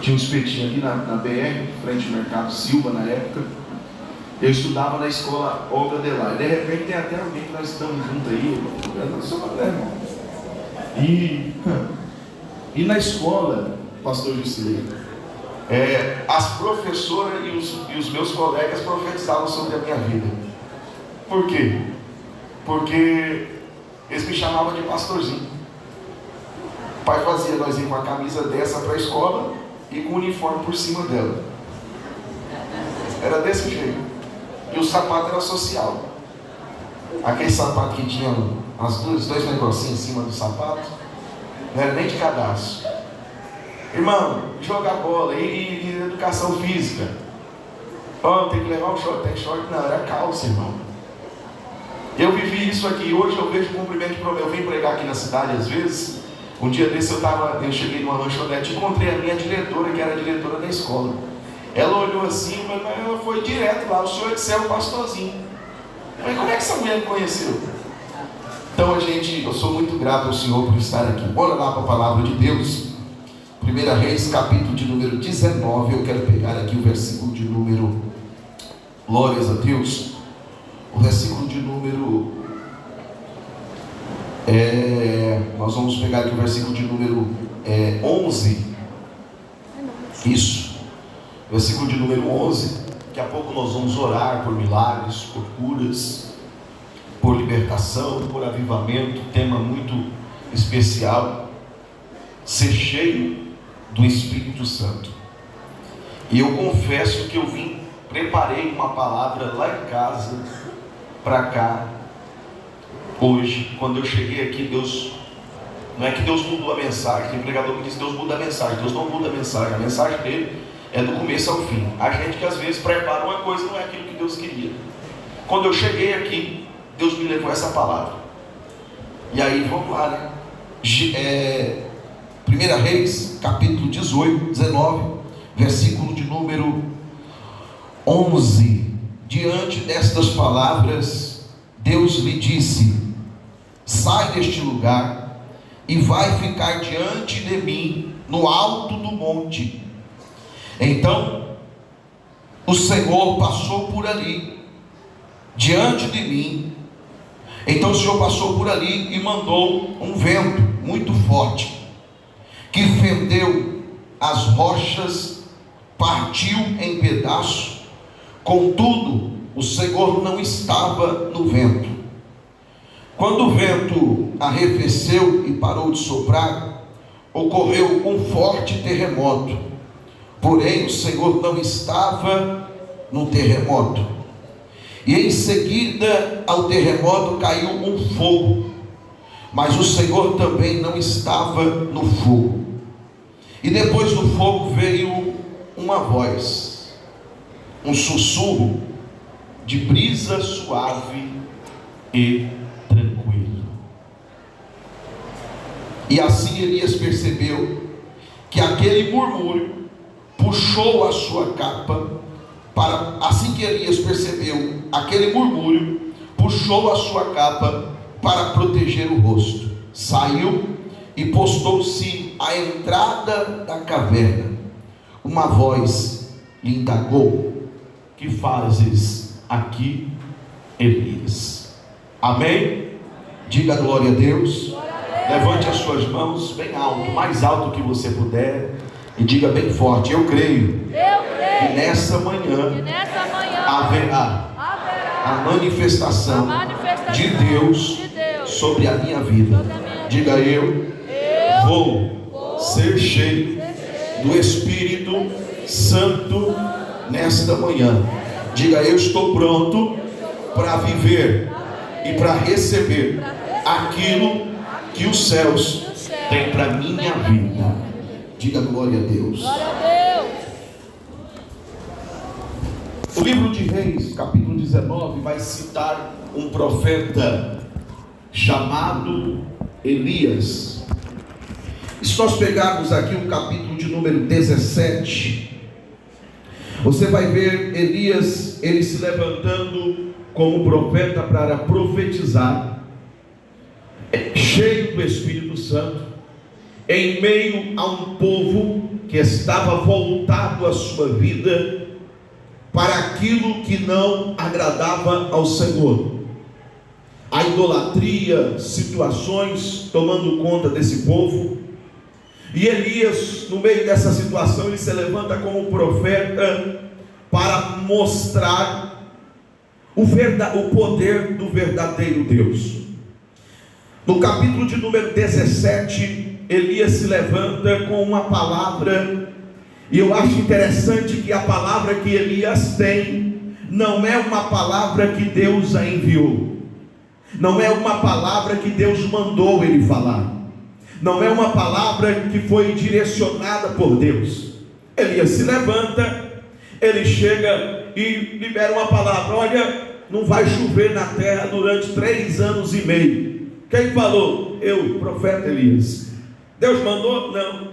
Tinha um espetinho aqui na BR, frente ao Mercado Silva na época. Eu estudava na escola Olga Delay. De repente tem até alguém que nós estamos juntos aí. Eu não sou André, irmão. E na escola, pastor Juscelino, as professoras e os meus colegas profetizavam sobre a minha vida. Por quê? Porque eles me chamavam de pastorzinho. O pai fazia nós ir com a camisa dessa para a escola e com o uniforme por cima dela. Era desse jeito. E o sapato era social. Aquele sapato que tinha os dois negocinhos em cima do sapato. Não era nem de cadastro. Irmão, jogar bola e educação física. Tem que levar um short. Tem short? Não, era calça, irmão. Eu vivi isso aqui. Hoje eu vejo cumprimento de promessa. Eu venho pregar aqui na cidade às vezes. Um dia desse eu cheguei numa lanchonete e encontrei a minha diretora, que era a diretora da escola. Ela olhou assim, mas ela foi direto lá. O senhor disse, é o pastorzinho. Eu falei, como é que essa mulher me conheceu? Então eu sou muito grato ao Senhor por estar aqui. Bora lá para a palavra de Deus. 1 Reis, capítulo de número 19. Eu quero pegar aqui o versículo de número, glórias a Deus, o versículo de número, nós vamos pegar aqui o versículo de número 11. Isso, versículo de número 11. Daqui a pouco nós vamos orar por milagres, por curas, por libertação, por avivamento. Tema muito especial: ser cheio do Espírito Santo. E eu confesso que preparei uma palavra lá em casa para cá hoje. Quando eu cheguei aqui, Deus, não é que Deus mudou a mensagem. Tem pregador que diz que Deus muda a mensagem. Deus não muda a mensagem dele é do começo ao fim. A gente que às vezes prepara uma coisa, não é aquilo que Deus queria. Quando eu cheguei aqui, Deus me levou essa palavra. E aí vamos lá, né? 1 Reis, capítulo 19, versículo de número 11. Diante destas palavras, Deus lhe disse: sai deste lugar e vai ficar diante de mim no alto do monte. Então o Senhor passou por ali diante de mim. Então o Senhor passou por ali e mandou um vento muito forte, que fendeu as rochas, partiu em pedaços. Contudo, o Senhor não estava no vento. Quando o vento arrefeceu e parou de soprar, ocorreu um forte terremoto. Porém, o Senhor não estava no terremoto. E em seguida ao terremoto caiu um fogo, mas o Senhor também não estava no fogo. E depois do fogo veio uma voz, um sussurro de brisa suave e tranquila. E assim Elias percebeu que aquele murmúrio puxou a sua capa para... Assim que Elias percebeu aquele murmúrio, puxou a sua capa para proteger o rosto, saiu e postou-se à entrada da caverna. Uma voz lhe indagou: que fazes aqui, Elias? Amém? Diga glória a Deus. Glória a Deus. Levante as suas mãos bem alto, mais alto que você puder, e diga bem forte: eu creio que nessa manhã haverá a manifestação de Deus sobre a minha vida. Diga: eu vou ser cheio do Espírito Santo nesta manhã. Diga: eu estou pronto para viver e para receber aquilo que os céus têm para minha vida. Diga glória a Deus. Glória a Deus. O livro de Reis, capítulo 19, vai citar um profeta chamado Elias. E se nós pegarmos aqui o capítulo de número 17, você vai ver Elias, ele se levantando como profeta para profetizar, cheio do Espírito Santo, em meio a um povo que estava voltado a sua vida para aquilo que não agradava ao Senhor. A idolatria, situações tomando conta desse povo. E Elias, no meio dessa situação, ele se levanta como profeta para mostrar o poder do verdadeiro Deus. No capítulo de número 17, Elias se levanta com uma palavra, e eu acho interessante que a palavra que Elias tem não é uma palavra que Deus a enviou, não é uma palavra que Deus mandou ele falar, não é uma palavra que foi direcionada por Deus. Elias se levanta, ele chega e libera uma palavra: olha, não vai chover na terra durante 3 anos e meio. Quem falou? Eu, profeta Elias. Deus mandou? Não.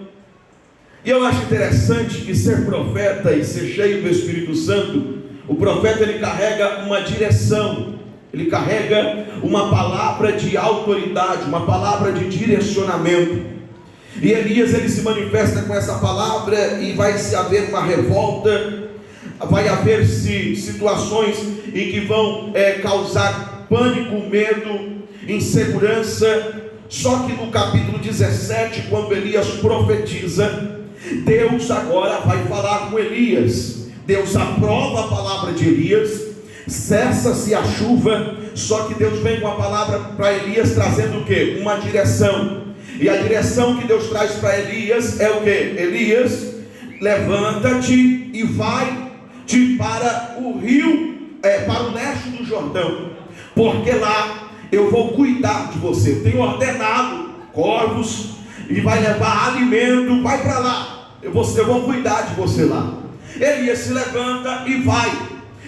E eu acho interessante que ser profeta e ser cheio do Espírito Santo, o profeta ele carrega uma direção, ele carrega uma palavra de autoridade, uma palavra de direcionamento. E Elias ele se manifesta com essa palavra, e vai se haver uma revolta, vai haver situações em que vão causar pânico, medo, insegurança. Só que no capítulo 17, quando Elias profetiza, Deus agora vai falar com Elias. Deus aprova a palavra de Elias, cessa-se a chuva. Só que Deus vem com a palavra para Elias trazendo o quê? Uma direção. E a direção que Deus traz para Elias é o quê? Elias, levanta-te e vai-te para o rio, para o leste do Jordão, porque lá eu vou cuidar de você. Eu tenho ordenado corvos, e vai levar alimento. Vai para lá, eu vou cuidar de você lá. Elias se levanta e vai.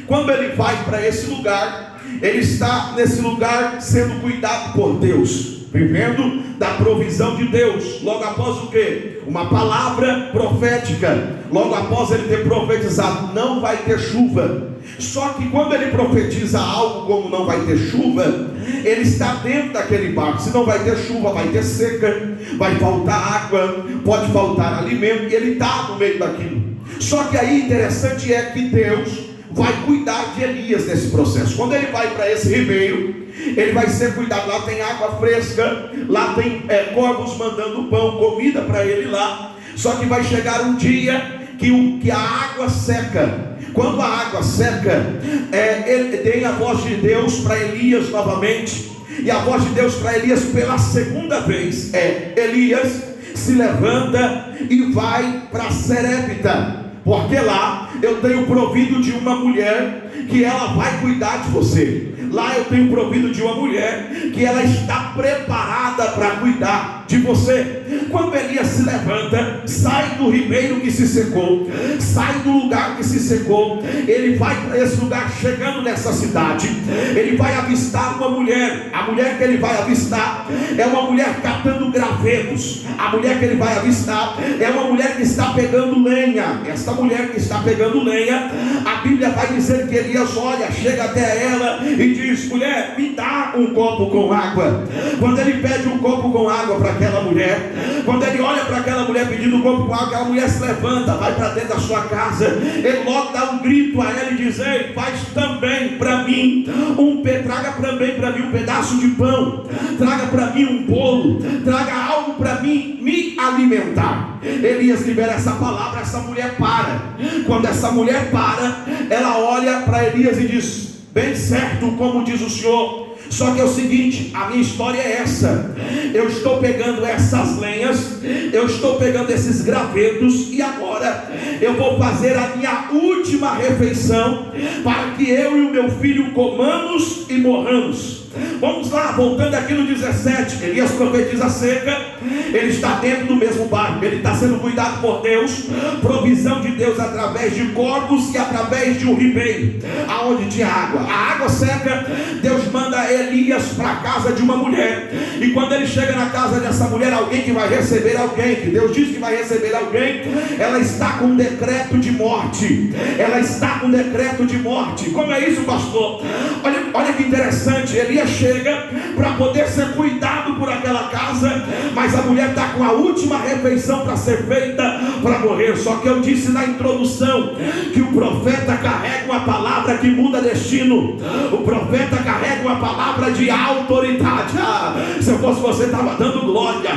Quando ele vai para esse lugar, ele está nesse lugar sendo cuidado por Deus, vivendo da provisão de Deus. Logo após o quê? Uma palavra profética. Logo após ele ter profetizado: não vai ter chuva. Só que quando ele profetiza algo como não vai ter chuva, ele está dentro daquele barco. Se não vai ter chuva, vai ter seca, vai faltar água, pode faltar alimento, e ele está no meio daquilo. Só que aí interessante é que Deus vai cuidar de Elias nesse processo. Quando ele vai para esse ribeiro, ele vai ser cuidado. Lá tem água fresca, lá tem corvos mandando pão, comida para ele lá. Só que vai chegar um dia que a água seca. Quando a água seca, ele tem a voz de Deus para Elias novamente. E a voz de Deus para Elias pela segunda vez Elias, se levanta e vai para Serepta, porque lá eu tenho provido de uma mulher que ela vai cuidar de você. Lá eu tenho provido de uma mulher que ela está preparada para cuidar de você. Quando Elias se levanta, sai do ribeiro que se secou, sai do lugar que se secou, ele vai para esse lugar. Chegando nessa cidade, ele vai avistar uma mulher. A mulher que ele vai avistar é uma mulher catando gravetos. A mulher que ele vai avistar é uma mulher que está pegando lenha. Essa mulher que está pegando lenha, a Bíblia vai dizer que Elias olha, chega até ela e diz: mulher, me dá um copo com água. Quando ele pede um copo com água para aquela mulher, quando ele olha para aquela mulher pedindo um copo com água, aquela mulher se levanta, vai para dentro da sua casa. Ele logo dá um grito a ela e diz: ei, faz também para mim traga também para mim um pedaço de pão, traga para mim um bolo, traga algo para mim me alimentar. Elias libera essa palavra, essa mulher para. Quando essa mulher para, ela olha para Elias e diz: bem certo, como diz o Senhor. Só que é o seguinte, a minha história é essa: eu estou pegando essas lenhas, eu estou pegando esses gravetos, e agora eu vou fazer a minha última refeição, para que eu e o meu filho comamos e morramos. Vamos lá, voltando aqui no 17, Elias profetiza a seca. Ele está dentro do mesmo barco, ele está sendo cuidado por Deus, provisão de Deus através de corvos e através de um ribeiro, aonde tinha água. A água seca, Deus manda Elias para a casa de uma mulher. E quando ele chega na casa dessa mulher, alguém que vai receber alguém, que Deus diz que vai receber alguém, ela está com um decreto de morte. Ela está com um decreto de morte. Como é isso, pastor? Olha que interessante. Elias chega para poder ser cuidado por aquela casa, mas a mulher está com a última refeição para ser feita para morrer. Só que eu disse na introdução que o profeta carrega uma palavra que muda destino. O profeta carrega uma palavra de autoridade. Se eu fosse você, estava dando glória.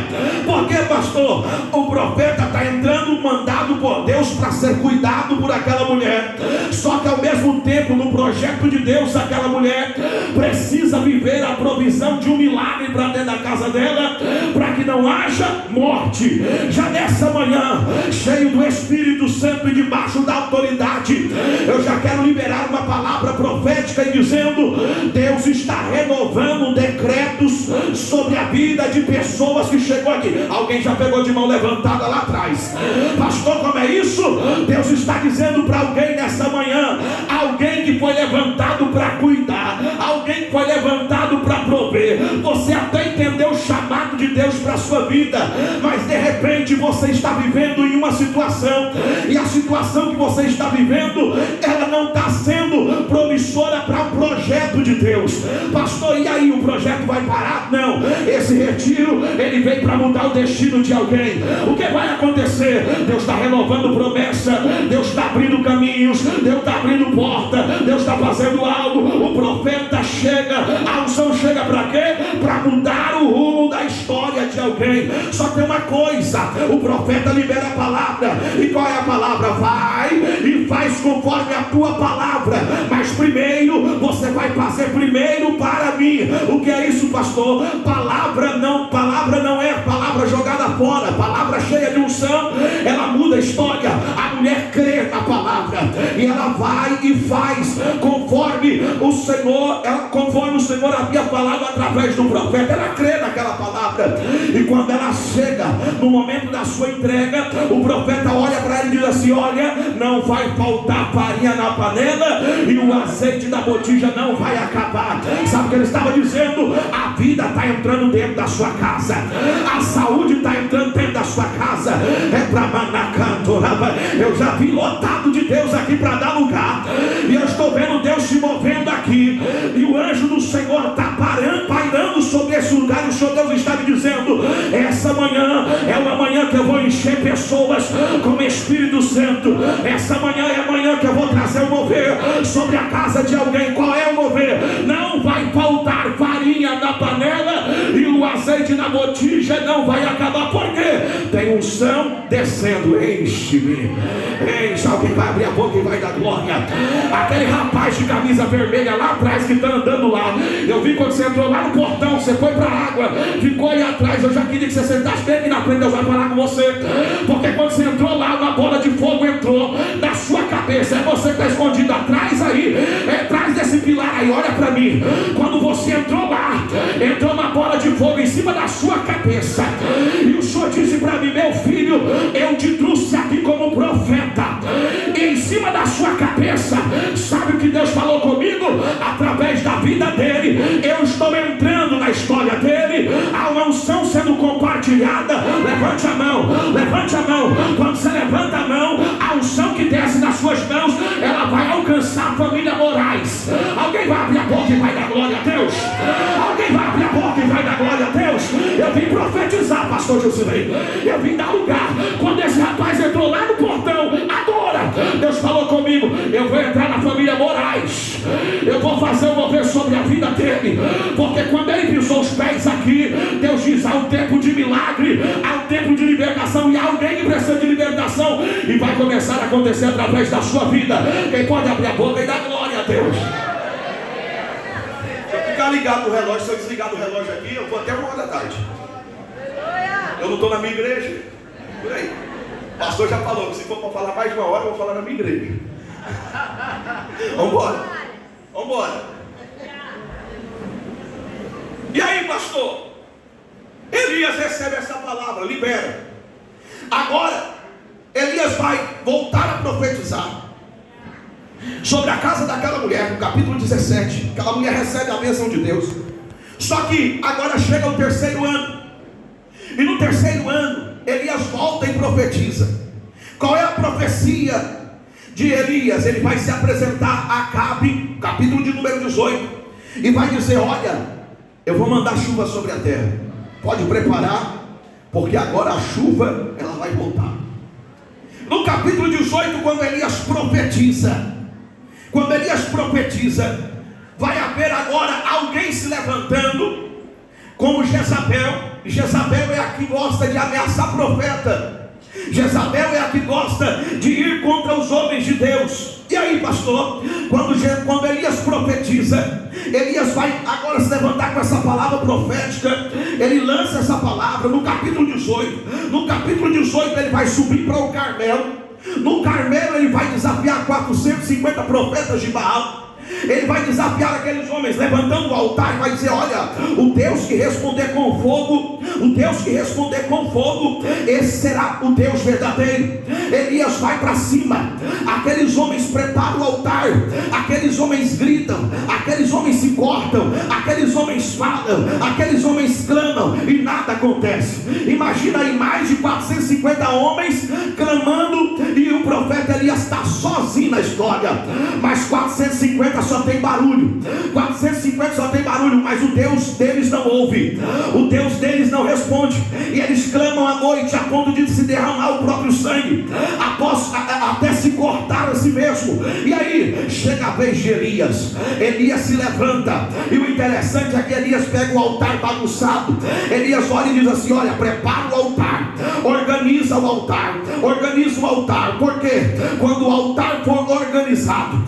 Por que, pastor? O profeta está entrando mandado por Deus para ser cuidado por aquela mulher. Só que ao mesmo tempo, no projeto de Deus, aquela mulher precisa viver a provisão de um milagre para dentro da casa dela, para que não haja morte. Já nessa manhã, cheio do Espírito Santo e debaixo da autoridade, eu já quero liberar uma palavra profética e dizendo: Deus está renovando decretos sobre a vida de pessoas que chegou aqui. Alguém já pegou de mão levantada lá atrás? Pastor, como é isso? Deus está dizendo para alguém nessa manhã, alguém que foi levantado para cuidar, alguém que foi levantado para prover. Você até entendeu o chamado de Deus para a sua vida, mas de repente você está vivendo em uma situação, e a situação que você está vivendo, ela não está sendo promissora para o projeto de Deus. Pastor, e aí, o projeto vai parar? Não, esse retiro, ele veio para mudar o destino de alguém. O que vai acontecer? Deus está renovando promessa, Deus está abrindo caminhos, Deus está abrindo porta, Deus está fazendo algo. O profeta chega, a unção chega para quê? Para mudar o rumo da história de alguém. Só tem uma coisa: o profeta libera a palavra. E qual é a palavra? Vai e faz conforme a tua palavra. Mas primeiro, você vai fazer primeiro para mim. O que é isso, pastor? Palavra não é palavra jogada fora. Palavra cheia de unção, ela muda a história. A mulher crê na palavra e ela vai e faz conforme o Senhor havia falado através do profeta. Ela crê naquela palavra, e quando ela chega no momento da sua entrega, o profeta olha para ela e diz assim: olha, não vai faltar farinha na panela e o azeite da botija não vai acabar. Sabe o que ele estava dizendo? A vida está entrando dentro da sua casa, a saúde está entrando dentro da sua casa. É para Manacanto. Eu já vi lotado de Deus aqui para dar lugar, e eu estou vendo Deus se movendo aqui, e o anjo do Senhor está pairando sobre esse lugar. E o Senhor Deus está me dizendo: essa manhã é uma manhã que eu vou encher pessoas com o Espírito Santo. Essa manhã é a manhã que eu vou trazer o mover sobre a casa de alguém. Qual é o mover? Não vai faltar farinha na panela e o azeite na botija não vai acabar. Por quê? Tem unção descendo. Enche-me, enche. Alguém vai abrir a boca e vai dar glória. Aquele rapaz de camisa vermelha lá atrás que está andando lá, eu vi quando você entrou lá no portão, você foi para a água, ficou aí atrás. Eu já queria que você sentasse bem aqui na frente. Deus vai falar com você, porque quando você entrou lá, uma bola de fogo entrou na sua cabeça. É você que está escondido atrás aí, atrás desse pilar aí. Olha para mim, quando você entrou lá, entrou uma bola de fogo em cima da sua cabeça, e o Senhor disse para mim: meu filho, eu te trouxe aqui como profeta, e em cima da sua cabeça, sabe o que Deus falou comigo? Através da vida dele, eu estou entrando na história dele. Há uma unção sendo compartilhada. Levante a mão, levante a mão. Quando você levanta a mão, a unção que desce nas suas mãos, ela vai alcançar a família Moraes. Alguém vai abrir a boca e vai dar glória a Deus. Alguém vai abrir a boca e vai dar glória a Deus. Eu vim profetizar, pastor Josilei. Eu vim dar lugar. Quando esse rapaz entrou lá no portão, adora, Deus falou comigo: eu vou entrar na família Moraes, eu vou fazer um mover sobre a vida dele, porque quando ele pisou os pés aqui, Deus diz: há um tempo de milagre, há um tempo de libertação, e há alguém que precisa de libertação, e vai começar a acontecer através da sua vida. Quem pode abrir a boca e dar glória a Deus? Se eu ficar ligado no relógio, se eu desligar do relógio aqui, eu vou até 1h da tarde. Eu não estou na minha igreja. Por aí. O pastor já falou que se for para falar mais de 1 hora, eu vou falar na minha igreja. Vamos embora. Vamos embora. E aí, pastor? Elias recebe essa palavra, libera. Agora, Elias vai voltar a profetizar sobre a casa daquela mulher, no capítulo 17. Aquela mulher recebe a bênção de Deus. Só que agora chega o 3º ano. E no 3º ano, Elias volta e profetiza. Qual é a profecia de Elias? Ele vai se apresentar a Acabe, capítulo de número 18, e vai dizer: olha, eu vou mandar chuva sobre a terra. pode preparar, porque agora a chuva ela vai voltar. No capítulo 18, quando Elias profetiza, vai haver agora alguém se levantando, como Jezabel. Jezabel é a que gosta de ameaçar profeta. Jezabel é a que gosta de ir contra os homens de Deus. E aí, pastor, quando Elias profetiza, Elias vai agora se levantar com essa palavra profética. Ele lança essa palavra no capítulo 18. No capítulo 18 ele vai subir para o Carmelo. No Carmelo ele vai desafiar 450 profetas de Baal. Ele vai desafiar aqueles homens, levantando o altar, e vai dizer: olha, o Deus que responder com fogo, esse será o Deus verdadeiro. Elias vai para cima, aqueles homens preparam o altar, aqueles homens gritam, aqueles homens se cortam, aqueles homens falam, aqueles homens clamam, e nada acontece. Imagina aí mais de 450 homens clamando, e o profeta Elias está sozinho na história. Mas 450 só tem barulho, 450 só tem barulho, mas o Deus deles não ouve, o Deus deles não responde, e eles clamam à noite a ponto de se derramar o próprio sangue, até se cortar a si mesmo. E aí chega a vez de Elias. Elias se levanta, e o interessante é que Elias pega o altar bagunçado. Elias olha e diz assim: olha, prepara o altar, organiza o altar, porque quando o altar for organizado,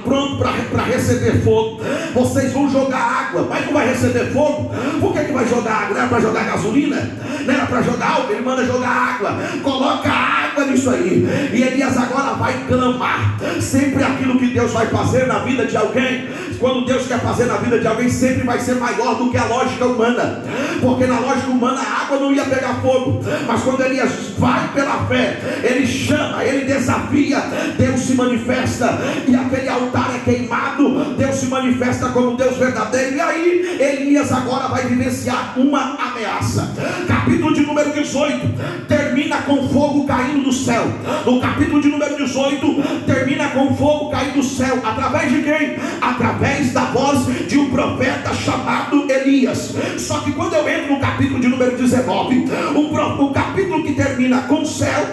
pronto para receber fogo, vocês vão jogar água, mas não vai receber fogo. Por que vai jogar água? Não era para jogar gasolina? Não era para jogar álcool? Ele manda jogar água. Coloca água nisso aí. E Elias agora vai clamar. Sempre aquilo que Deus vai fazer na vida de alguém, quando Deus quer fazer na vida de alguém, sempre vai ser maior do que a lógica humana, porque na lógica humana a água não ia pegar fogo. Mas quando Elias vai pela fé, ele chama, ele desafia, Deus se manifesta, e aquele altar é queimado. Deus se manifesta como Deus verdadeiro. E aí Elias agora vai vivenciar uma ameaça. Capítulo de número 18 termina com fogo caindo do céu. No capítulo de número 18 termina com fogo caindo do céu. Através de quem? Através da voz de um profeta chamado Elias. Só que quando eu entro no capítulo de número 19, o capítulo que termina com o céu,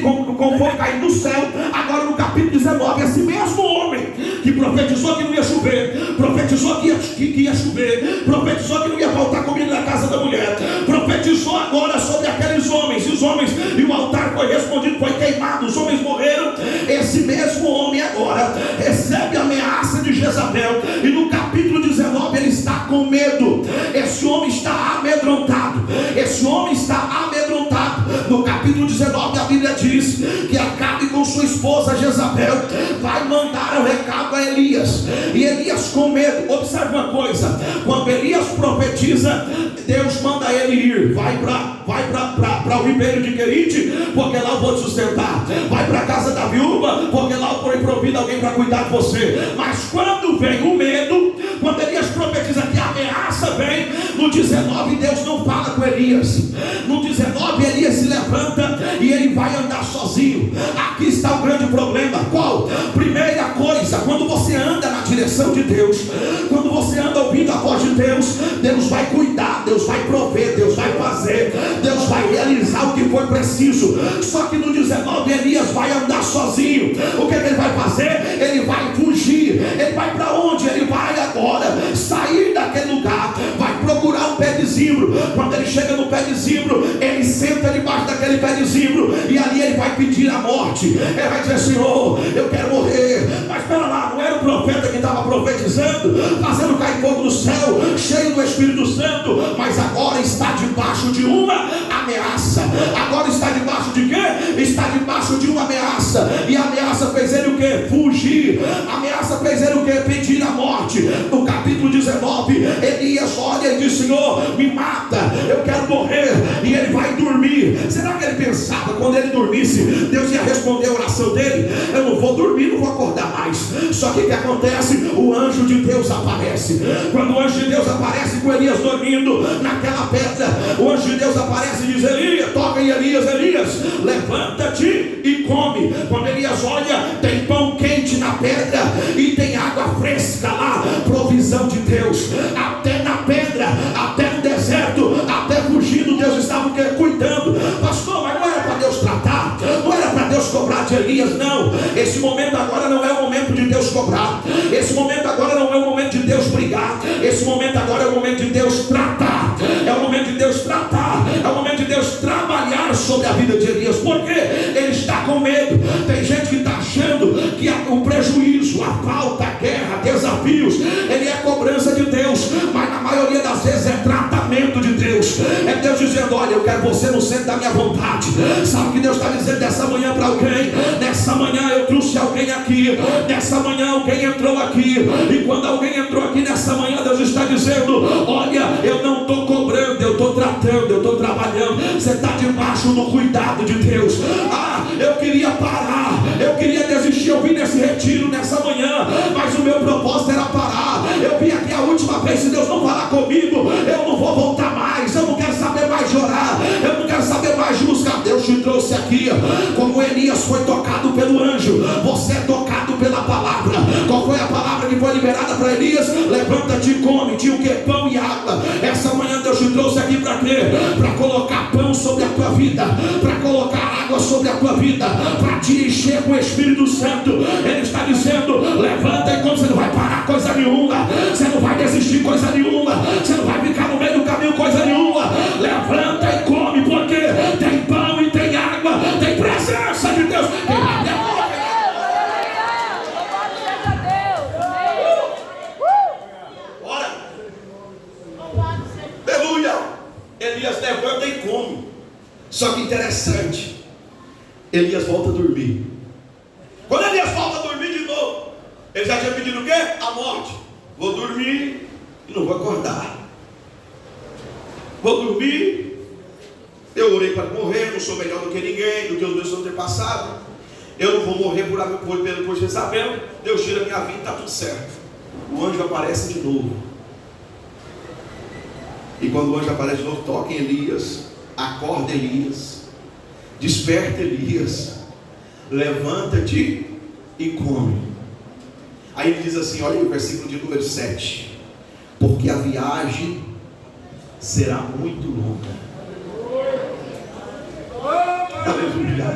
com fogo caindo do céu, agora no capítulo 19, esse mesmo homem que profetizou que não ia chover, profetizou que ia chover, profetizou que não ia faltar comida na casa da mulher, profetizou agora sobre aqueles homens, e o altar foi respondido, foi queimado, os homens morreram. Esse mesmo homem agora recebe a ameaça de Jezabel, e no capítulo 19 ele está com medo. Esse homem está amedrontado. No capítulo 19 a Bíblia diz que Acabe com sua esposa Jezabel vai mandar o recado a Elias, e Elias com medo. Observe uma coisa: quando Elias profetiza, Deus manda ele ir. Vai para o ribeiro de Querite, porque lá eu vou te sustentar. Vai para a casa da viúva, porque lá eu vou provido alguém para cuidar de você. Mas quando vem o medo, quando Elias profetiza que a ameaça vem, no 19 Deus não fala com Elias. No 19 Elias se levanta e ele vai andar sozinho. Aqui está o grande problema. Qual? Primeira coisa, quando você anda na direção de Deus, quando você anda ouvindo a voz de Deus, Deus vai cuidar, Deus vai prover, Deus vai fazer, Deus vai realizar o que for preciso. Só que no 19 Elias vai andar sozinho. O que ele vai fazer? Ele vai fugir. Ele vai para onde? Ele vai agora sair daquele lugar, vai procurar um pé de zimbro. Quando ele chega no pé de zimbro, ele senta debaixo daquele pé de zimbro, e ali ele vai pedir a morte. Ele vai dizer: Senhor, eu quero morrer. Mas espera lá, não era o profeta que estava profetizando, fazendo cair fogo do céu, cheio do Espírito Santo? Mas agora está debaixo de uma ameaça. Agora está debaixo de quê? Está debaixo de uma ameaça. E a ameaça fez ele o quê? Fugir. A ameaça fez ele o quê? Pedir a morte. No capítulo 19 Elias olha e diz: Senhor, me mata, eu quero morrer. E ele vai dormir. Será que ele pensava quando ele dormisse Deus ia responder a oração dele? Eu não vou dormir, não vou acordar mais. Só que o que acontece? O anjo de Deus aparece. Quando o anjo de Deus aparece com Elias dormindo naquela pedra, o anjo de Deus aparece e diz: Elias, toca em Elias: Elias, levanta-te e come. Quando Elias olha, tem pão quente na pedra e tem água fresca lá, provisão de Deus. Até na pedra, até no deserto, Deus cobrar de Elias. Não, esse momento agora não é o momento de Deus cobrar. Esse momento agora não é o momento de Deus brigar. Esse momento agora é o momento de Deus tratar. É o momento de Deus tratar. É o momento de Deus trabalhar sobre a vida de Elias. Porque ele está com medo. Tem gente que está achando que o prejuízo, a falta, a guerra, desafios, ele é cobrança de Deus. Mas na maioria das vezes é tratamento de Deus. É Deus dizendo: olha, eu quero você no centro da minha vontade. Sabe o que Deus está dizendo nessa manhã para alguém? Nessa manhã eu trouxe alguém aqui. Nessa manhã alguém entrou aqui. E quando alguém entrou aqui nessa manhã, Deus está dizendo: olha, eu não estou cobrando, eu estou tratando, eu estou trabalhando. Você está debaixo do cuidado de Deus. Eu queria parar, eu queria desistir. Eu vim nesse retiro nessa manhã, mas o meu propósito era parar. Eu vim aqui a última vez. Se Deus não falar comigo, eu não vou voltar mais. Eu não quero saber mais de orar, eu não quero saber mais de buscar. Deus te trouxe aqui, como Elias foi tocado pelo anjo, você é tocado pela palavra. Qual foi a palavra que foi liberada para Elias? Levanta-te e come. Tinha o que? Pão e água. Essa manhã Deus te trouxe aqui para quê? Para colocar pão sobre a tua vida, para colocar água sobre a tua vida, para te encher com o Espírito Santo. Ele está dizendo: levanta e come. Você não vai parar coisa nenhuma, você não vai desistir coisa nenhuma, você não vai ficar no meio do caminho coisa nenhuma. Levanta e come, porque tem pão e tem água, tem presença de Deus. Ora, aleluia. Elias levanta e come. Só que interessante, Elias volta a dormir. Quando Elias volta a dormir de novo, ele já tinha pedido o quê? A morte. Vou dormir e não vou acordar. Vou dormir. Eu orei para morrer, não sou melhor do que ninguém, do que os meus antepassados. Eu não vou morrer por Jezabel. Deus tira a minha vida e está tudo certo. O anjo aparece de novo. E quando o anjo aparece de novo, toca em Elias, acorda Elias, desperta Elias, levanta-te e come. Aí ele diz assim, olha o versículo de número 7: porque a viagem será muito longa. Aleluia.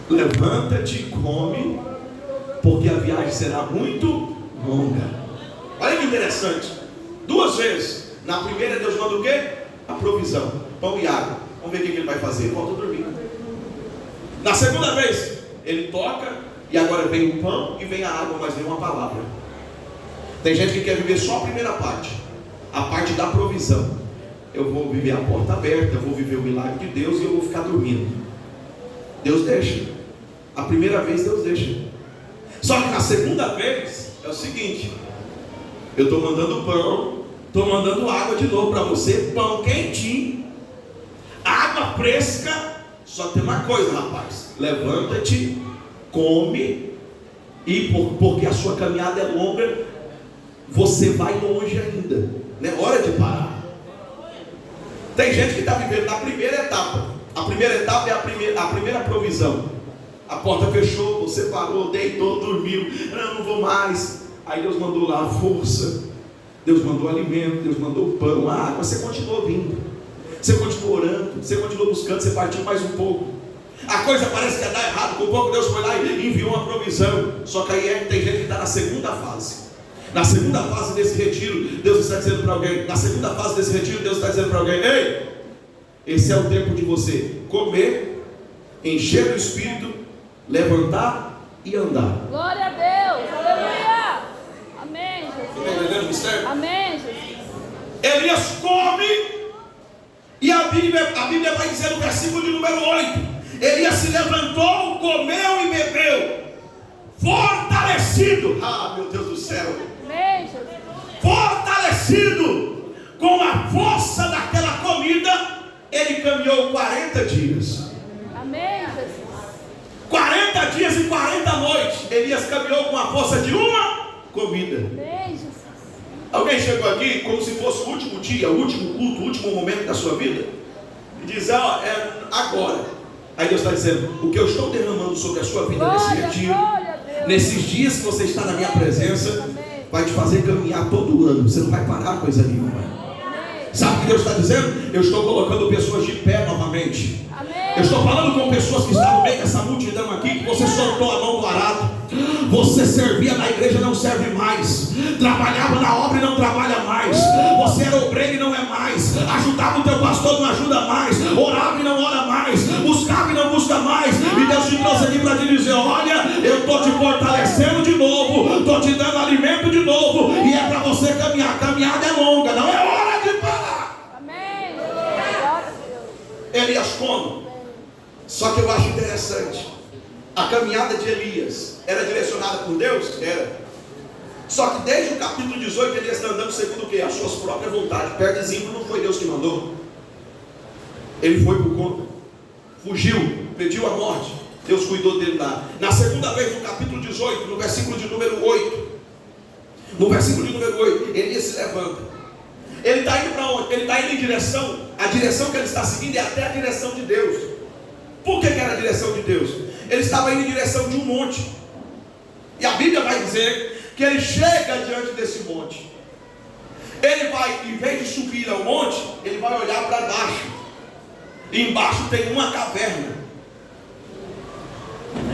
Levanta-te e come, porque a viagem será muito longa. Olha que interessante. 2 vezes. Na primeira Deus manda o quê? A provisão, pão e água. Vamos ver o que ele vai fazer. Volta a dormir. Na segunda vez ele toca, e agora vem o pão e vem a água, mas vem uma palavra. Tem gente que quer viver só a primeira parte, a parte da provisão. Eu vou viver a porta aberta, eu vou viver o milagre de Deus e eu vou ficar dormindo. Deus deixa. A primeira vez Deus deixa. Só que na segunda vez é o seguinte: eu estou mandando pão, estou mandando água de novo para você, pão quentinho, água fresca. Só tem uma coisa, rapaz: levanta-te, come, e porque a sua caminhada é longa, você vai longe ainda, não é hora de parar. Tem gente que está vivendo na primeira etapa. A primeira etapa é a primeira provisão. A porta fechou, você parou, deitou, dormiu. Não vou mais. Aí Deus mandou lá a força, Deus mandou alimento, Deus mandou pão, a água. Você continuou vindo, você continuou orando, você continuou buscando, você partiu mais um pouco. A coisa parece que ia dar errado, com pouco Deus foi lá e enviou uma provisão. Só que aí tem gente que está na segunda fase. Na segunda fase desse retiro, Deus está dizendo para alguém. Na segunda fase desse retiro, Deus está dizendo para alguém: ei, esse é o tempo de você comer, encher do Espírito, levantar e andar. Glória a Deus, aleluia. Amém, Jesus. Está entendendo o mistério? Amém, Jesus. Elias come, e a Bíblia vai dizer no versículo de número 8: Elias se levantou, comeu e bebeu, fortalecido. Ah, meu Deus do céu. Amém, Jesus. Fortalecido com a força daquela comida, ele caminhou 40 dias. Amém, Jesus. 40 dias e 40 noites. Elias caminhou com a força de uma comida. Amém, Jesus. Alguém chegou aqui como se fosse o último dia, o último culto, o último momento da sua vida, e diz: ó, é agora. Aí Deus está dizendo: o que eu estou derramando sobre a sua vida nesse retiro, nesses dias que você está na minha presença, vai te fazer caminhar todo ano. Você não vai parar coisa nenhuma. Sabe o que Deus está dizendo? Eu estou colocando pessoas de pé novamente. novamente. Amém. Eu estou falando com pessoas que estão no meio dessa multidão aqui, que você soltou a mão do arado. Você servia na igreja, não serve mais. Trabalhava na obra e não trabalha mais. Você era obreiro e não é mais. Ajudava o teu pastor, não ajuda mais. Orava e não ora mais. Buscava e não busca mais. E Deus te trouxe aqui para te dizer: olha, eu estou te fortalecendo de novo, estou te dando alimento de novo, e é para você caminhar. A caminhada é longa, não é hora de parar. Amém. Glória a Deus. Elias come. Só que eu acho interessante, a caminhada de Elias era direcionada por Deus? Era. Só que desde o capítulo 18 Elias está andando segundo o quê? As suas próprias vontades. Perto de Zimri, não foi Deus que mandou. Ele foi por conta. Fugiu, pediu a morte. Deus cuidou dele lá. Na segunda vez, no capítulo 18, no versículo de número 8. No versículo de número 8, Elias se levanta. Ele está indo para onde? Ele está indo em direção. A direção que ele está seguindo é até a direção de Deus. Por que era a direção de Deus? Ele estava indo em direção de um monte. E a Bíblia vai dizer que ele chega diante desse monte. Ele vai, em vez de subir ao monte, ele vai olhar para baixo. E embaixo tem uma caverna.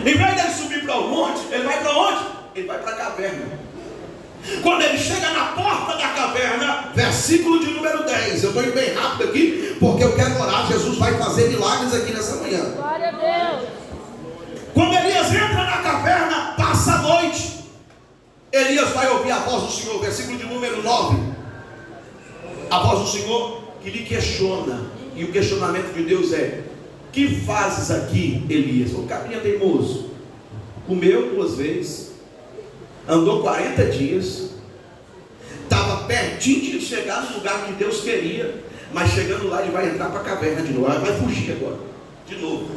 Em vez de ele subir para o monte, ele vai para onde? Ele vai para a caverna. Quando ele chega na porta da caverna, versículo de número 10. Eu estou indo bem rápido aqui, porque eu quero orar. Jesus vai fazer milagres aqui nessa manhã. Glória a Deus. Quando Elias entra na caverna, passa a noite. Elias vai ouvir a voz do Senhor, versículo de número 9. A voz do Senhor que lhe questiona. E o questionamento de Deus é: que fazes aqui, Elias? O caminho é teimoso. Comeu 2 vezes, andou 40 dias, estava pertinho de chegar no lugar que Deus queria, mas chegando lá ele vai entrar para a caverna de novo, vai fugir agora, de novo.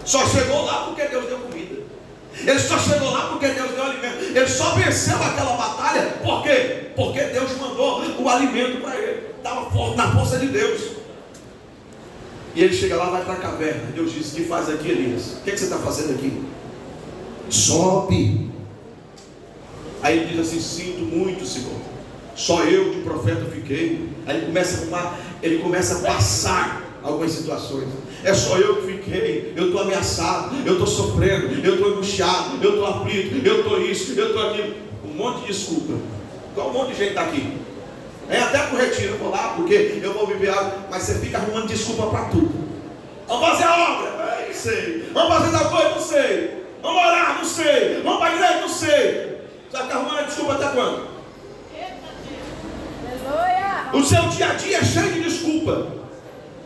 Só chegou lá porque Deus deu comida. Ele só chegou lá porque Deus deu alimento. Ele só venceu aquela batalha, por quê? Porque Deus mandou o alimento para ele. Estava na força de Deus. E ele chega lá, vai para a caverna. Deus diz: que faz aqui, Elias? O que você está fazendo aqui? Sobe. Aí ele diz assim: sinto muito, Senhor, só eu de profeta fiquei. Aí ele começa a passar algumas situações. É só eu que fiquei, eu estou ameaçado, eu estou sofrendo, eu estou angustiado, eu estou aflito, eu estou isso, eu estou aquilo. Um monte de desculpa. Igual um monte de gente está aqui. É até para o retiro, eu vou lá porque eu vou viver algo, mas você fica arrumando desculpa para tudo. Vamos fazer a obra? Não sei. Vamos fazer tal coisa? Não sei. Vamos orar? Não sei. Vamos para a igreja? Não sei. Você vai ficar arrumando desculpa até quando? Aleluia. O seu dia a dia é cheio de desculpa.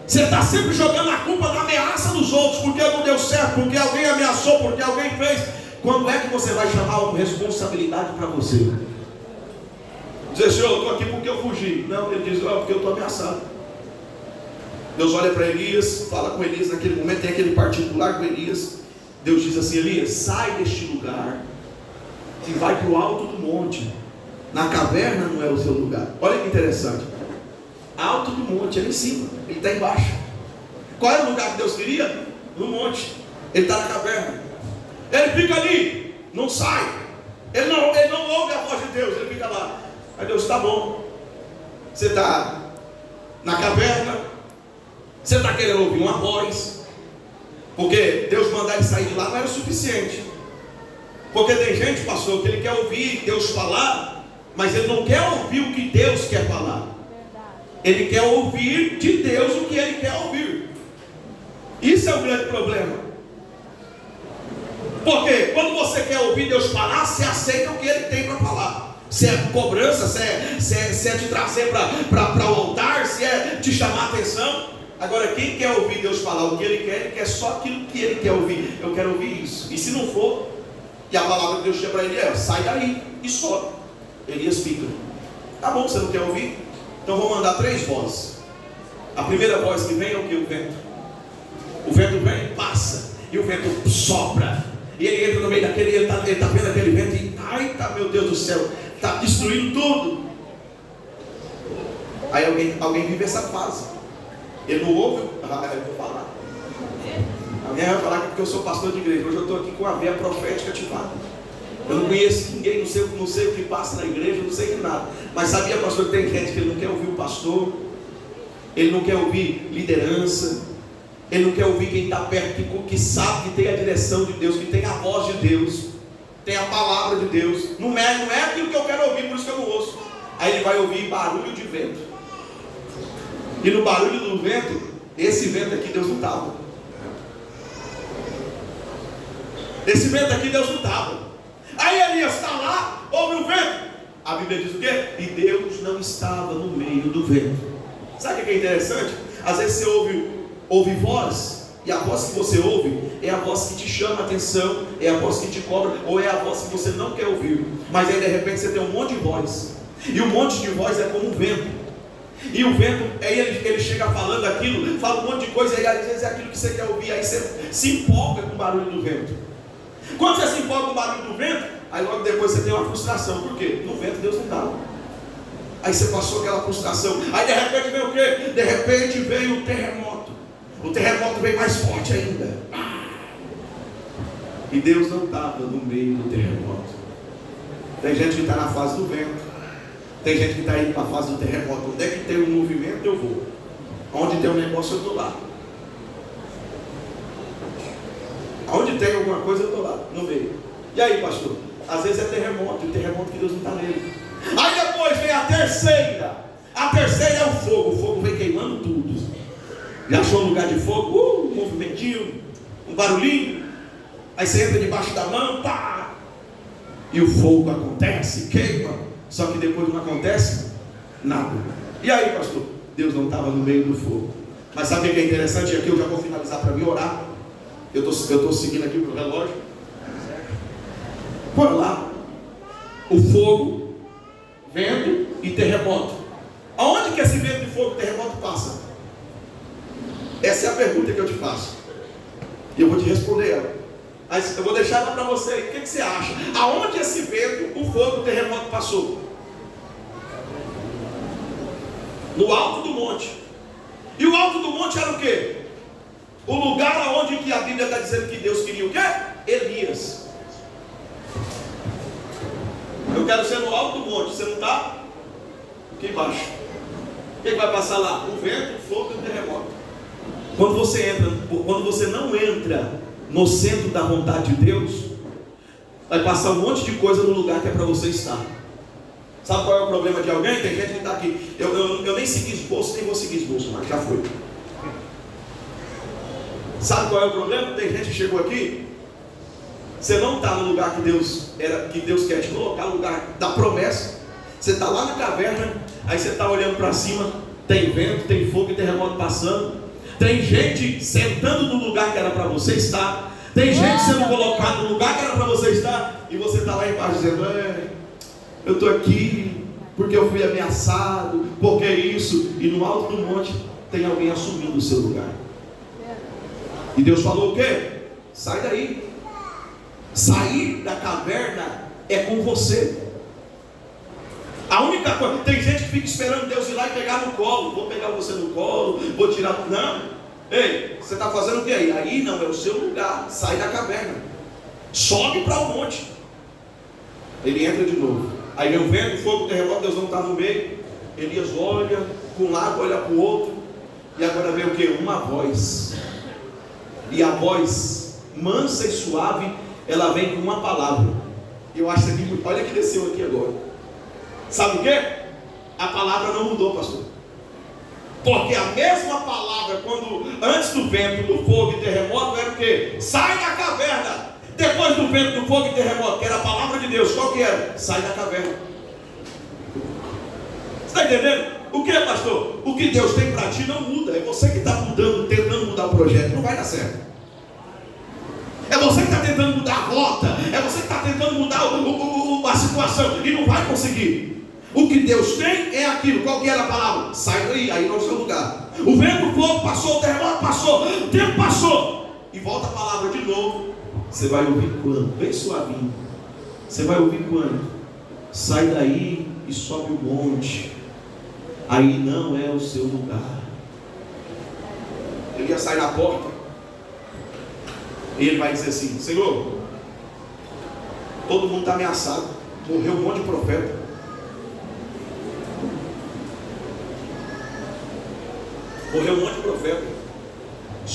Você está sempre jogando a culpa na ameaça dos outros, porque não deu certo, porque alguém ameaçou, porque alguém fez. Quando é que você vai chamar uma responsabilidade para você? Dizer: Senhor, eu estou aqui porque eu fugi. Não, ele diz: porque eu estou ameaçado. Deus olha para Elias, fala com Elias naquele momento, tem aquele particular com Elias. Deus diz assim: Elias, sai deste lugar e vai para o alto do monte. Na caverna não é o seu lugar. Olha que interessante. Alto do monte, ele em cima, ele está embaixo. Qual era o lugar que Deus queria? No monte. Ele está na caverna. Ele fica ali, não sai. Ele não ouve a voz de Deus, ele fica lá. Aí Deus: está bom. Você está na caverna, você está querendo ouvir uma voz, porque Deus mandar ele sair de lá não era o suficiente. Porque tem gente, pastor, que ele quer ouvir Deus falar, mas ele não quer ouvir o que Deus quer falar. Ele quer ouvir de Deus o que ele quer ouvir. Isso é o grande problema. Porque quando você quer ouvir Deus falar, você aceita o que ele tem para falar. Se é cobrança, se é te trazer para o altar, se é te chamar a atenção. Agora, quem quer ouvir Deus falar o que ele quer só aquilo que ele quer ouvir. Eu quero ouvir isso. E se não for, e a palavra que Deus chama para ele é: sai daí e sobe. Elias fica. Tá bom, você não quer ouvir? Então vou mandar 3 vozes. A primeira voz que vem é o que? O vento. O vento vem e passa. E o vento sopra. E ele entra no meio daquele, ele está vendo aquele vento e, ai, tá, meu Deus do céu, está destruindo tudo. Aí alguém vive essa fase. Ele não ouve, eu vou falar. Alguém vai falar que porque eu sou pastor de igreja. Hoje eu estou aqui com a veia profética ativada. Eu não conheço ninguém, não sei o que passa na igreja, não sei de nada. Mas sabia, pastor, que tem gente que ele não quer ouvir o pastor, ele não quer ouvir liderança, Ele não quer ouvir quem está perto, que sabe que tem a direção de Deus, que tem a voz de Deus, tem a palavra de Deus. Não é aquilo que eu quero ouvir, por isso que eu não ouço. Aí ele vai ouvir barulho de vento. E no barulho do vento, esse vento aqui Deus não estava. Esse vento aqui Deus não estava. Aí Elias está lá, ouve o vento. A Bíblia diz o quê? E Deus não estava no meio do vento. Sabe o que é interessante? Às vezes você ouve voz, e a voz que você ouve é a voz que te chama a atenção, é a voz que te cobra, ou é a voz que você não quer ouvir. Mas aí de repente você tem um monte de voz, e um monte de voz é como um vento. E o vento, aí ele chega falando aquilo, fala um monte de coisa, e às vezes é aquilo que você quer ouvir, aí você se empolga com o barulho do vento. Quando você se empolga com o barulho do vento, aí logo depois você tem uma frustração. Por quê? No vento Deus não estava. Aí você passou aquela frustração. Aí de repente veio o quê? De repente veio o terremoto. O terremoto veio mais forte ainda. E Deus não estava no meio do terremoto. Tem gente que está na fase do vento. Tem gente que está indo para a fase do terremoto. Onde é que tem um movimento, eu vou. Onde tem um negócio, eu estou lá. Onde tem alguma coisa, eu estou lá, no meio. E aí, pastor? Às vezes é terremoto, e o terremoto que Deus não está nele. Aí depois vem a terceira. A terceira é o fogo. O fogo vem queimando tudo. Já achou um lugar de fogo? Um movimentinho, um barulhinho. Aí você entra debaixo da mão, pá! E o fogo acontece, queima. Só que depois não acontece nada. E aí, pastor? Deus não estava no meio do fogo. Mas sabe o que é interessante? E aqui eu já vou finalizar para mim orar. Eu estou seguindo aqui para o relógio. Por lá, o fogo, vento e terremoto. Aonde que esse vento de fogo e terremoto passa? Essa é a pergunta que eu te faço. E eu vou te responder ela. Mas eu vou deixar ela para você. O que você acha? Aonde esse vento, o fogo e o terremoto passou? No alto do monte. E o alto do monte era o quê? O lugar aonde que a Bíblia está dizendo que Deus queria o quê? Elias. Eu quero ser no alto do monte. Você não está? Aqui embaixo. O que vai passar lá? O vento, o fogo e o terremoto. Quando você não entra no centro da vontade de Deus, vai passar um monte de coisa no lugar que é para você estar. Sabe qual é o problema de alguém? Tem gente que está aqui. Eu nem segui esboço, nem vou seguir esboço, mas já foi. Sabe qual é o problema? Tem gente que chegou aqui. Você não está no lugar que Deus quer te colocar, no lugar da promessa. Você está lá na caverna, aí você está olhando para cima, tem vento, tem fogo e terremoto passando. Tem gente sentando no lugar que era para você estar. Tem gente sendo colocada no lugar que era para você estar. E você está lá embaixo dizendo: eu estou aqui porque eu fui ameaçado, porque isso. E no alto do monte tem alguém assumindo o seu lugar. E Deus falou o quê? Sai daí. Sair da caverna é com você. A única coisa, tem gente que fica esperando Deus ir lá e pegar no colo. Vou pegar você no colo, vou tirar. Não. Ei, você está fazendo o que aí? Aí não, é o seu lugar. Sai da caverna. Sobe para o monte. Ele entra de novo. Aí vem o vento, o fogo, o terremoto, Deus não está no meio. Elias olha para um lado, olha para o outro. E agora vem o que? Uma voz. E a voz mansa e suave, ela vem com uma palavra. Eu acho que olha que desceu aqui agora. Sabe o que? A palavra não mudou, pastor. Porque a mesma palavra, quando antes do vento, do fogo e terremoto, era o que? Sai da caverna. Depois do vento, do fogo e terremoto, que era a palavra de Deus, qual que era? Sai da caverna. Você está entendendo? O que, pastor? O que Deus tem para ti não muda. É você que está mudando, tentando mudar o projeto. Não vai dar certo. É você que está tentando mudar a rota. É você que está tentando mudar a situação. E não vai conseguir. O que Deus tem é aquilo. Qual que era a palavra? Sai daí, aí não é o seu lugar. O vento, o fogo passou, o terremoto passou, o tempo passou. E volta a palavra de novo. Você vai ouvir quando? Bem suavinho. Você vai ouvir quando? Sai daí e sobe o monte. Aí não é o seu lugar. Ele ia sair na porta. E ele vai dizer assim: Senhor, todo mundo está ameaçado. Morreu um monte de profeta. Morreu um monte de profeta.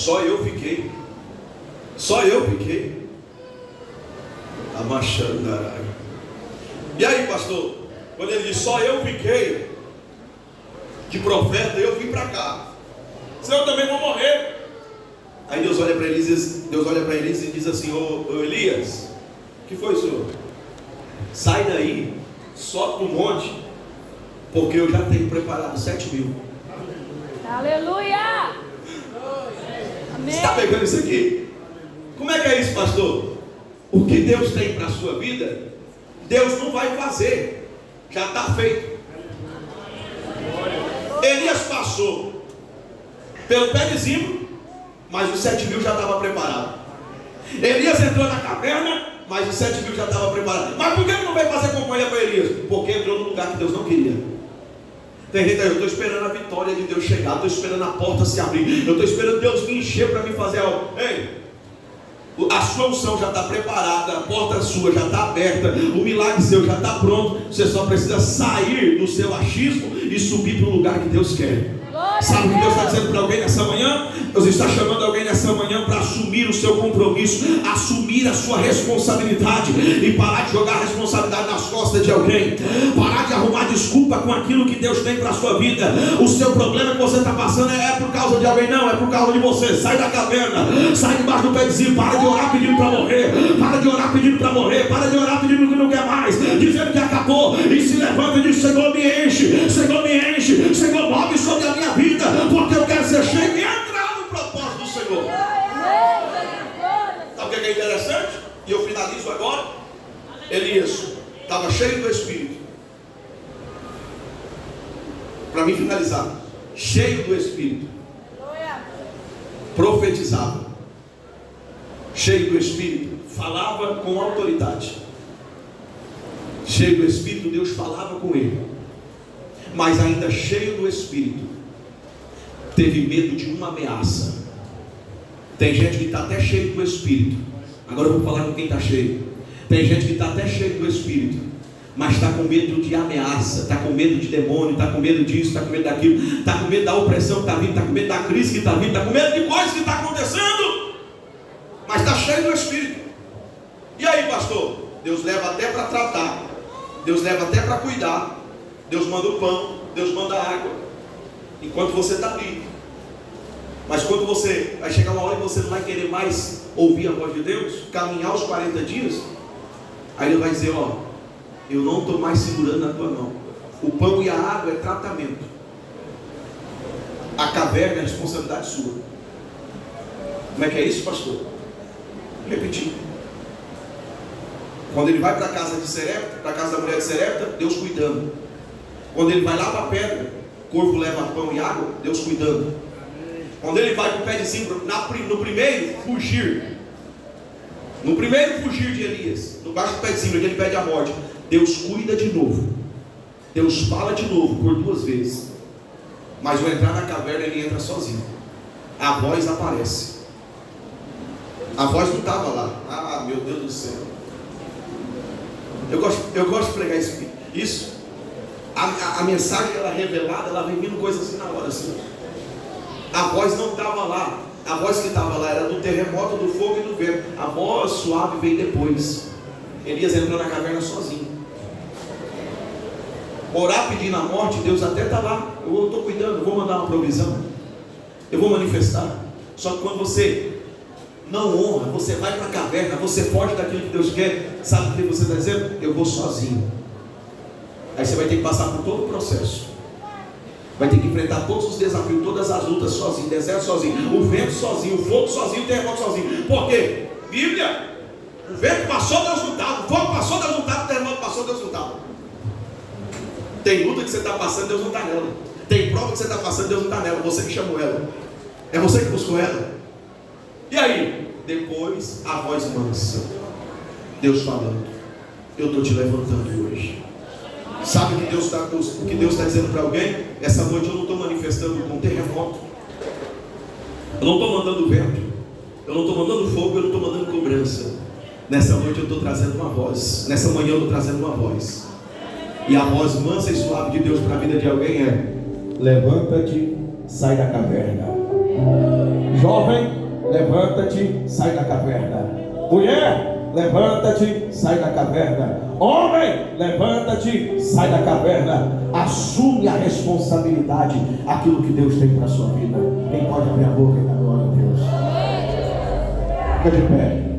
Só eu fiquei. Só eu fiquei. Amachandará. E aí, pastor? Quando ele diz só eu fiquei, de profeta, eu vim para cá. Senão eu também vou morrer. Aí Deus olha para Elias e diz assim: ô Elias, o que foi, senhor? Sai daí, sobe no monte, porque eu já tenho preparado 7.000. Aleluia! Amém. Você está pegando isso aqui? Como é que é isso, pastor? O que Deus tem para a sua vida, Deus não vai fazer, já está feito. Elias passou pelo pé de zimbro, mas os 7.000 já estava preparado. Elias entrou na caverna, mas os 7.000 já estava preparado. Mas por que ele não veio fazer companhia para Elias? Porque entrou no lugar que Deus não queria. Tem gente aí, eu estou esperando a vitória de Deus chegar, estou esperando a porta se abrir, eu estou esperando Deus me encher para me fazer algo. Ei, a sua unção já está preparada, a porta sua já está aberta, o milagre seu já está pronto. Você só precisa sair do seu achismo e subir para o lugar que Deus quer. Sabe o que Deus está dizendo para alguém nessa manhã? Deus está chamando alguém nessa manhã para assumir o seu compromisso, assumir a sua responsabilidade e parar de jogar a responsabilidade nas costas de alguém, parar de arrumar desculpa com aquilo que Deus tem para a sua vida. O seu problema que você está passando é por causa de alguém? Não, é por causa de você. Sai da caverna, sai debaixo do pé de cima, para de orar pedindo para morrer, para de orar pedindo para morrer, para de orar pedindo que não quer mais, dizendo que acabou, e se levanta e diz: Senhor, me enche, Senhor, me enche, Senhor, move sobre a minha vida, porque eu quero ser cheio e entrar no propósito do Senhor. Sabe o que é interessante? E eu finalizo agora. Elias estava cheio do Espírito. Para mim finalizar, cheio do Espírito, profetizava, cheio do Espírito, falava com autoridade. Cheio do Espírito, Deus falava com ele. Mas ainda cheio do Espírito, teve medo de uma ameaça. Tem gente que está até cheio do Espírito. Agora eu vou falar com quem está cheio. Tem gente que está até cheio do Espírito, mas está com medo de ameaça, está com medo de demônio, está com medo disso, está com medo daquilo, está com medo da opressão que está vindo, está com medo da crise que está vindo, está com medo de coisas que está acontecendo, mas está cheio do Espírito. E aí, pastor? Deus leva até para tratar, Deus leva até para cuidar, Deus manda o pão, Deus manda a água, enquanto você está ali. Mas quando você vai chegar uma hora que você não vai querer mais ouvir a voz de Deus, caminhar os 40 dias, aí Ele vai dizer: ó, eu não estou mais segurando na tua mão. O pão e a água é tratamento, a caverna é responsabilidade sua. Como é que é isso, pastor? Repetir. Quando ele vai para a casa de Serepta, para a casa da mulher de Serepta, Deus cuidando. Quando ele vai lá para a pedra, o corvo leva pão e água, Deus cuidando. Quando ele vai para o pé de zimbro, no primeiro fugir de Elias, no baixo do pé de zimbro, que ele pede a morte, Deus cuida de novo, Deus fala de novo por 2 vezes. Mas ao entrar na caverna, ele entra sozinho. A voz aparece. A voz não estava lá. Ah, meu Deus do céu. Eu gosto de pregar isso. A mensagem, ela é revelada, ela vem vindo coisas assim na hora assim. A voz não estava lá. A voz que estava lá era do terremoto, do fogo e do vento. A voz suave veio depois. Elias entrou na caverna sozinho. Orar pedindo a morte, Deus até está lá. Eu estou cuidando, eu vou mandar uma provisão, eu vou manifestar. Só que quando você não honra, você vai para a caverna, você foge daquilo que Deus quer. Sabe o que você está dizendo? Eu vou sozinho. Aí você vai ter que passar por todo o processo, vai ter que enfrentar todos os desafios, todas as lutas sozinho, deserto sozinho, o vento sozinho, o fogo sozinho, o terremoto sozinho. Por quê? Bíblia, o vento passou, Deus não estava, o fogo passou, Deus não estava, o terremoto passou, Deus não estava. Tem luta que você está passando, Deus não está nela. Tem prova que você está passando, Deus não está nela. Você que chamou ela, é você que buscou ela. E aí? Depois a voz mansa, Deus falando: eu estou te levantando hoje. Sabe o que Deus está dizendo para alguém? Essa noite eu não estou manifestando com terremoto, eu não estou mandando vento, eu não estou mandando fogo, eu não estou mandando cobrança. Nessa noite eu estou trazendo uma voz. Nessa manhã eu estou trazendo uma voz. E a voz mansa e suave de Deus para a vida de alguém é: levanta-te, sai da caverna. Jovem, levanta-te, sai da caverna. Mulher, levanta-te, sai da caverna. Homem, levanta-te, sai da caverna. Assume a responsabilidade, aquilo que Deus tem para a sua vida. Quem pode abrir a boca e dar glória a Deus? Fica de pé.